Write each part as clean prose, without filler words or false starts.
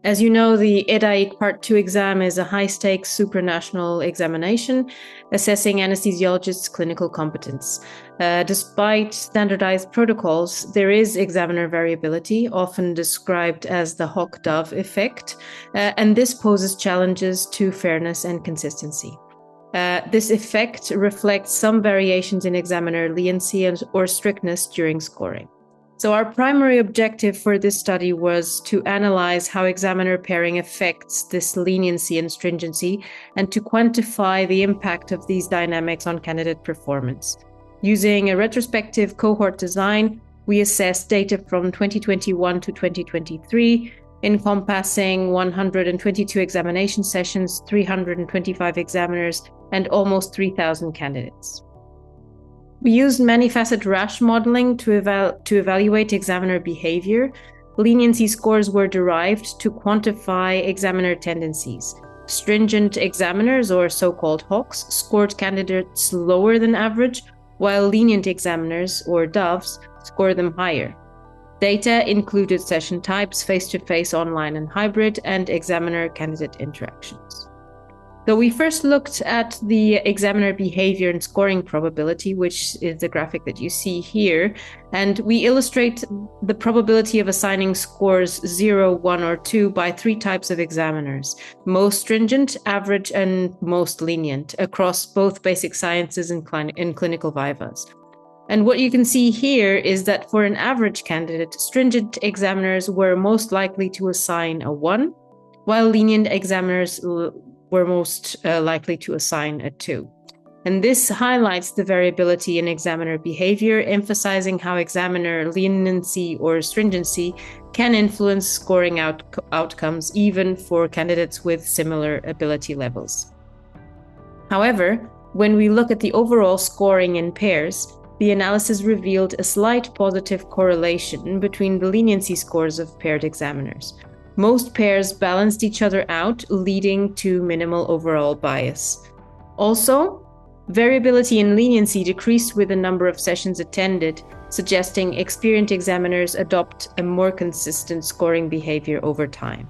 As you know, the EJA Part 2 exam is a high-stakes supranational examination assessing anesthesiologists' clinical competence. Despite standardized protocols, there is examiner variability, often described as the Hock-Dove effect, and this poses challenges to fairness and consistency. This effect reflects some variations in examiner leniency or strictness during scoring. So our primary objective for this study was to analyze how examiner pairing affects this leniency and stringency and to quantify the impact of these dynamics on candidate performance. Using a retrospective cohort design, we assessed data from 2021 to 2023, encompassing 122 examination sessions, 325 examiners, and almost 3,000 candidates. We used many-facet rash modeling to evaluate examiner behavior. Leniency scores were derived to quantify examiner tendencies. Stringent examiners, or so-called Hocks, scored candidates lower than average, while lenient examiners, or Doves, scored them higher. Data included session types, face-to-face, online, and hybrid, and examiner-candidate interactions. So we first looked at the examiner behavior and scoring probability, which is the graphic that you see here, and we illustrate the probability of assigning scores 0, 1, or 2 by 3 types of examiners: most stringent, average, and most lenient, across both basic sciences and clinical vivas. And what you can see here is that for an average candidate, stringent examiners were most likely to assign a 1, while lenient examiners were most likely to assign a 2. And this highlights the variability in examiner behavior, emphasizing how examiner leniency or stringency can influence scoring outcomes even for candidates with similar ability levels. However, when we look at the overall scoring in pairs, the analysis revealed a slight positive correlation between the leniency scores of paired examiners. Most pairs balanced each other out, leading to minimal overall bias. Also, variability in leniency decreased with the number of sessions attended, suggesting experienced examiners adopt a more consistent scoring behavior over time.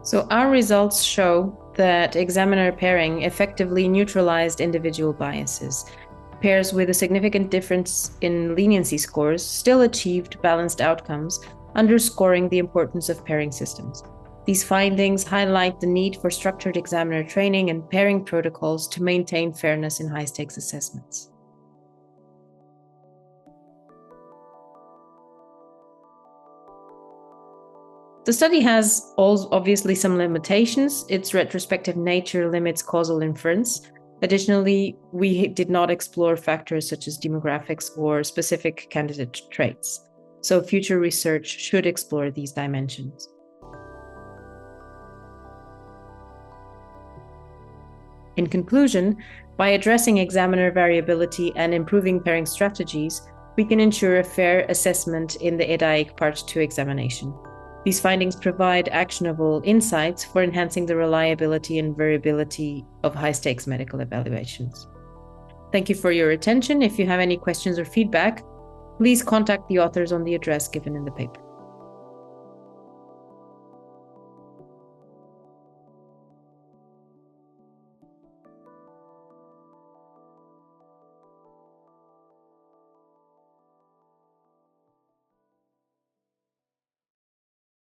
So our results show that examiner pairing effectively neutralized individual biases. Pairs with a significant difference in leniency scores still achieved balanced outcomes, underscoring the importance of pairing systems. These findings highlight the need for structured examiner training and pairing protocols to maintain fairness in high-stakes assessments. The study has obviously some limitations. Its retrospective nature limits causal inference. Additionally, we did not explore factors such as demographics or specific candidate traits. So future research should explore these dimensions. In conclusion, by addressing examiner variability and improving pairing strategies, we can ensure a fair assessment in the ESAIC Part 2 examination. These findings provide actionable insights for enhancing the reliability and variability of high-stakes medical evaluations. Thank you for your attention. If you have any questions or feedback, please contact the authors on the address given in the paper.